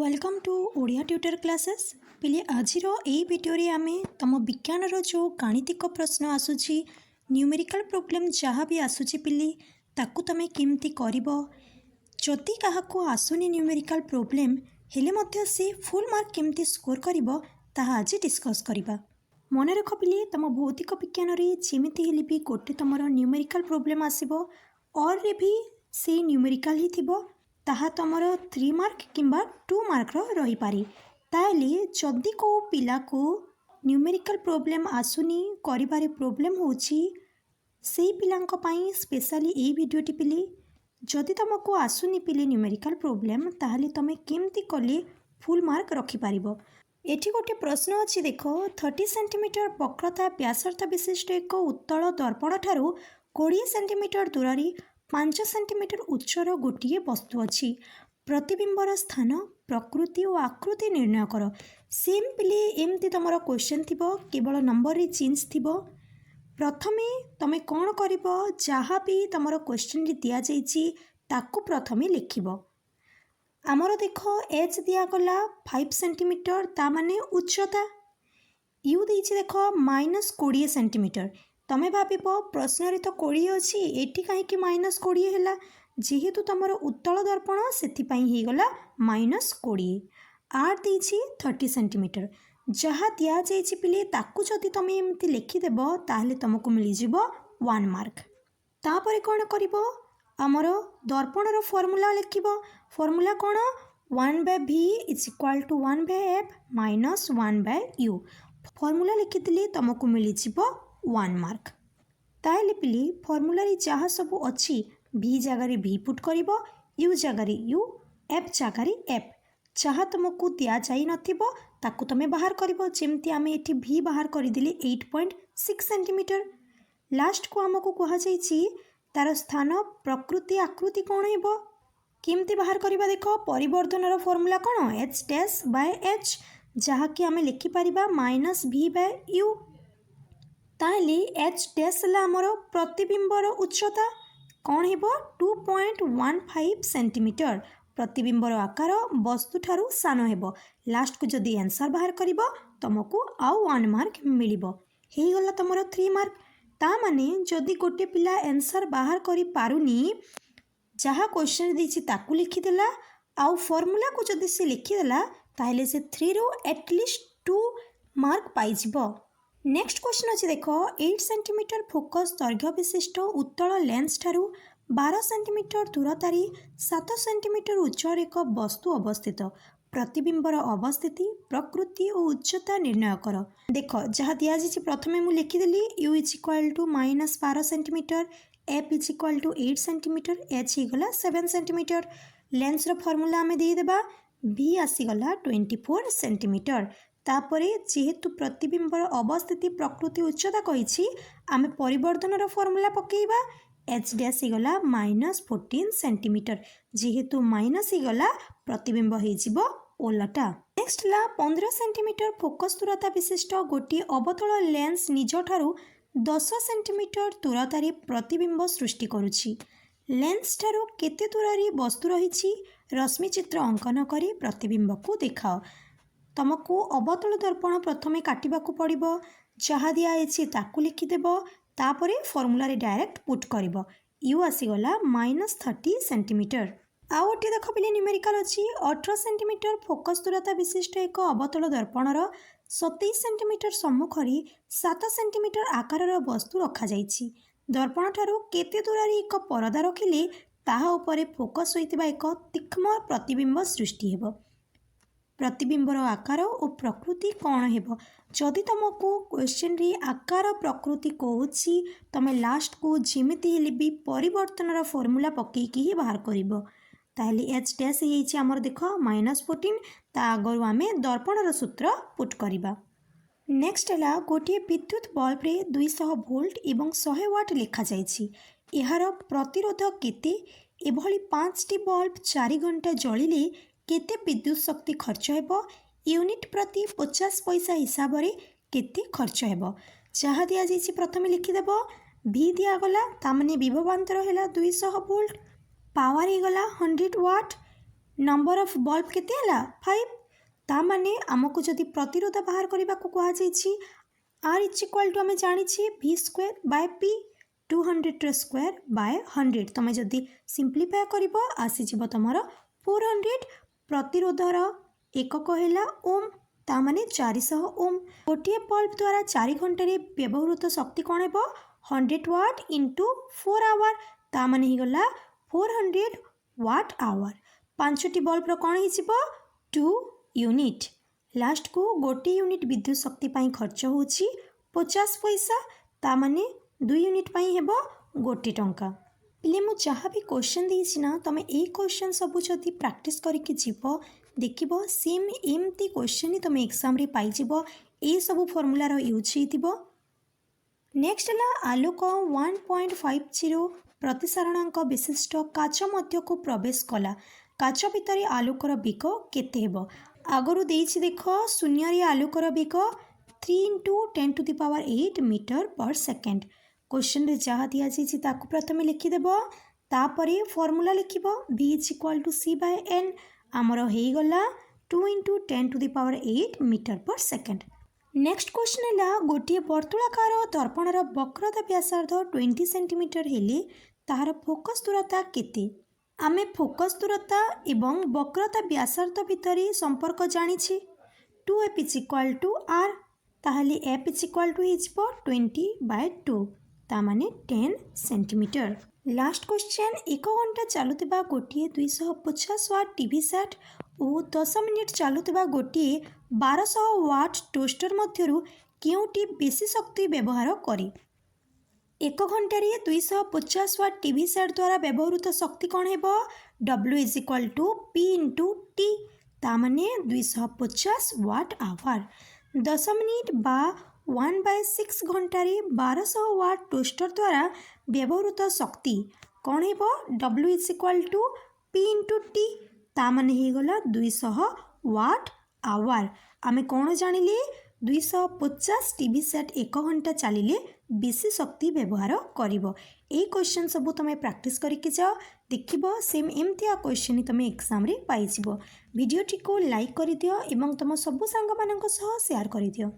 Welcome to Odia tutor classes पिले आजिर यही भिडियो आमे तुम विज्ञान जो गाणितिक प्रश्न आसूची न्यूमेरिकल प्रॉब्लम जहाँ भी आसूची पिले ताकू तुम केमती करब जदि क्या आसुनी न्यूमेरिकल प्रॉब्लम हेले मध्य से फुल मार्क केमती स्कोर करब ताहा आज डिस्कस करबा। मन रख पिले तुम भौतिक विज्ञान रे जेमिति हेले भी गोटे तुम न्यूमेरिकल प्रॉब्लम आसीबो और रे भी से न्यूमेरिकल ही थिबो ताहा तुमर 3 मार्क किंबा 2 मार्क रही पारे। ताले जदि को पिला को न्यूमेरिकल प्रॉब्लम आसुनी करिबारे प्रॉब्लम होची से पिलांक पई स्पेशली ए वीडियोटी पिले जदि तुमको आसुनी पिले न्यूमेरिकल प्रॉब्लम ताहले तुम केमती कले फुल मार्क रखि पारिबो। एठी गोटे प्रश्न अच्छी देख 30 सेंटीमीटर वक्रता व्यासार्थ विशिष्ट एक उत्तल दर्पण ठारू 20 सेंटीमीटर दूर 5 सेंटीमीटर उच्चर गोटे वस्तु अच्छी प्रतिबिंबर स्थान प्रकृति और आकृति निर्णय कर। सेम पिले एमती तुम क्वेश्चन थी केवल नंबर रे चेंज थी। प्रथमे तुम कौन कर जहाँ भी तुम क्वेश्चन रे दि जाइए ताकू प्रथमे लिखब। आमर देख एच दिगला 5 सेंटीमीटर ता माने उच्चता यू देख देख -20 सेंटीमीटर तमें भाव प्रश्न तो 20 अच्छी एटी कहीं -20 है जेहेतु तुम उत्तल दर्पण से गला -20 आर देछि 30 सेंटीमीटर जहाँ दि जाइए पिले ताकू जदि तुम एमती लिखिदेव ताहले तुमको मिल जाव 1 मार्क। तापर कौन कर आमर दर्पणर फॉर्मूला लिखब। फॉर्मूला कौन 1/v is equal to 1/f minus 1/u formula लिखिले तुमको मिल जाव 1 मार्क। ताहले पिले फॉर्मूला रे जहाँ सब अच्छी v जगार v पुट कर u जगार u f जगार f जहाँ तुमको दि जाई नथिबो ताकू तुम बाहर कर जमती आम ये v बाहर करदेले 8.6 सेंटीमीटर। लास्ट को आमको कहुई तार स्थान प्रकृति आकृति कौन हो केमती बाहर करवा देख परिवर्धन फॉर्मूला कौन h डैश बाय h जहाँ कि आम लिखिपर -v/u ताहले h डैश आमर प्रतिबिंबर उच्चता कौन हो 2.15 सेंटीमीटर प्रतिबिंबर आकार वस्तु ठारू सान हो। लास्ट को जदि आंसर बाहर कर तुमको आउ 1 मार्क मिल गला तुम 3 मार्क। ता माने जदि गोटे पिला आंसर बाहर करि पारुनी जहाँ क्वेश्चन देछि ताकू लिखिदेला आउ फॉर्मूला को जदि से लिखिदेला ताहले से 3 रो एटलिस्ट 2 मार्क पाइजिबो। नेक्स्ट क्वेश्चन अच्छे देख 8 सेंटीमीटर फोकस दैर्घ्य विशिष्ट उत्तल लेंस ठारू 12 सेंटीमीटर दूरतार 7 सेंटीमीटर उच्चर एक वस्तु अवस्थित प्रतिबिंबर अवस्थिति प्रकृति और उच्चता निर्णय कर। देख जहाँ दि जाइए प्रथमे मुझे लिखिदेली u is equal to -12 centimetre f is equal to 8 centimetre h होगला 7 सेंटीमीटर लेंस रो फॉर्मूला आम देदेबा v आसीगला 24 सेंटीमीटर। तापरे जेहेतु प्रतिबिंबर अवस्थिति प्रकृति उच्चता कही आम परिवर्धन फॉर्मूला पकेबा एच डैश गला -14 सेंटीमीटर जेहेतु माइनस गला प्रतिबिंब हो ओलटा। नेक्स्ट ला 15 सेंटीमीटर फोकस दूरता विशिष्ट गोटे अवतल लेंस निज ठारू 10 सेंटीमीटर दूरतार प्रतिबिंब सृष्टि करुछि। लेंस ठारू केते दूर वस्तु रही रश्मि चित्र अंकन कर प्रतिबिंब को देखाओ। तुमको अवतल दर्पण प्रथमे काटिबा को पड़िबो जहाँ दिखाई ताकू लिखिदेव तापरे फॉर्मूला रे डायरेक्ट पुट करिबो u आसीगला -30 सेंटीमीटर। आउ गोटे देख पे न्यूमेरिकल अच्छी 18 सेंटीमीटर फोकस दूरता विशिष्ट एक अवतल दर्पणर 27 सेंटीमीटर सम्मुख 7 सेंटीमीटर आकार वस्तु रखा जाइछि। दर्पण ठारू केते दूर एक परदा रखिले ताहा उपरे फोकस होइतिबा एक तीक्ष्ण प्रतिबिंब सृष्टि हेबो। प्रतिबिंबर आकार और प्रकृति कौन हो जदि तुमको क्वेश्चन रे आकार प्रकृति कहूँ तुम लास्ट को जमीती हेले भी परिवर्तन फॉर्मूला पकईकि ही बाहर कर ताहले एच डैश आमर देख -14 ता आगर आम दर्पणर सूत्र पुट करवा। नेक्स्ट है गोटे विद्युत बल्ब रे 200 वोल्ट एवं 100 वाट लिखा जाइछि यार प्रतिरोध केते एभली 5टी बल्ब 4 घंटा जलिले केते विद्युत शक्ति खर्च हेबो यूनिट प्रति 50 पैसा हिसाब से केते खर्च हेबो। जहाँ दि जाइए प्रथमे लिखिदेव v दिगला ताने विभवांतर है 200 वोल्ट पावर हो गला 100 वाट नंबर ऑफ बल्ब केते हला 5 ता माने आमको जदि प्रतिरोध बाहर करबा को कहा जाईछि R इज इक्वल टू आमे जानि छी v square by p 200 square by 100 तमे जदि सिंप्लीफाई करबो आसी जिवो तमरो 400 प्रतिरोधर एकक हेला ओम ता माने 400 ओम गोटे बल्ब द्वारा 4 घंटे रे व्यवहृत शक्ति कोन हेबो 100 वाट इंटू 4 आवर ता माने ही गला 400 वाट आवर 5टी बल्ब रो कोन हिजिबो 2 यूनिट लास्ट को गोटे यूनिट विद्युत शक्ति पाई खर्च होची 50 पैसा ता माने 2 यूनिट पाई हेबो गोटे टंका पिले मु जहाँ भी क्वेश्चन देछि ना तमे ए क्वेश्चन सब जदि प्रैक्टिस करके जीवो देखिबो सेम एमती क्वेश्चन ही तमे एग्जाम रे पाई जीवो ए सब फार्मूला रो यूज हेतिबो नेक्स्ट है आलोक 1.50 प्रतिसारणांक विशिष्ट काच मध्य को प्रवेश कला काच भितर आलोकर बेग केते हेबो आगरु देछि देख शून्य आलोकर बेग 3 × 10⁸ मीटर पर सेकेंड क्वेश्चन रे जहाँ दिया जाइछि ताकु प्रथमे लिखिदेबो तापरे फॉर्मूला लिखिबो v = c/n आमर हेई गला 2 × 10⁸ मीटर पर सेकेंड नेक्स्ट क्वेश्चन है गोटे वर्तुलाकार दर्पणर वक्रता व्यासार्ध 20 सेंटीमीटर हेले तार फोकस दूरता केते आमे फोकस दूरता एवं वक्रता व्यासार्ध भितर संपर्क जानिछि 2f = r ताहले f = 20/2 ता माने 10 सेंटीमीटर लास्ट क्वेश्चन 1 घंटा चलुवा गोटे 250 वाट टीवी सेट और 10 मिनिट चलुवा गोटे 1200 वाट टोस्टर मध्यरु केउटी बेसी शक्ति व्यवहार करी 1 घंटे 250 वाट टीवी सेट द्वारा व्यवहृत शक्ति कौन हेबो W = P × T ता माने 250 वाट आवर 10 मिनिट बा 1/6 घंटा 1200 वाट टोस्टर द्वारा व्यवहृत शक्ति कौन हेबो W = P × T ता माने ही गला 200 वाट आवर आमे कौन जानिले 250 टीवी सेट 1 घंटा चलिले बेसी शक्ति व्यवहार करिवो ए क्वेश्चन सब तुम प्रैक्टिस करके जाओ देखिबो सेम एमतिया क्वेश्चन तुम एग्जाम रे पाइजिवो वीडियोटी को लाइक कर दियो एवं तुम सब सांग मानक सह शेयर कर दियो।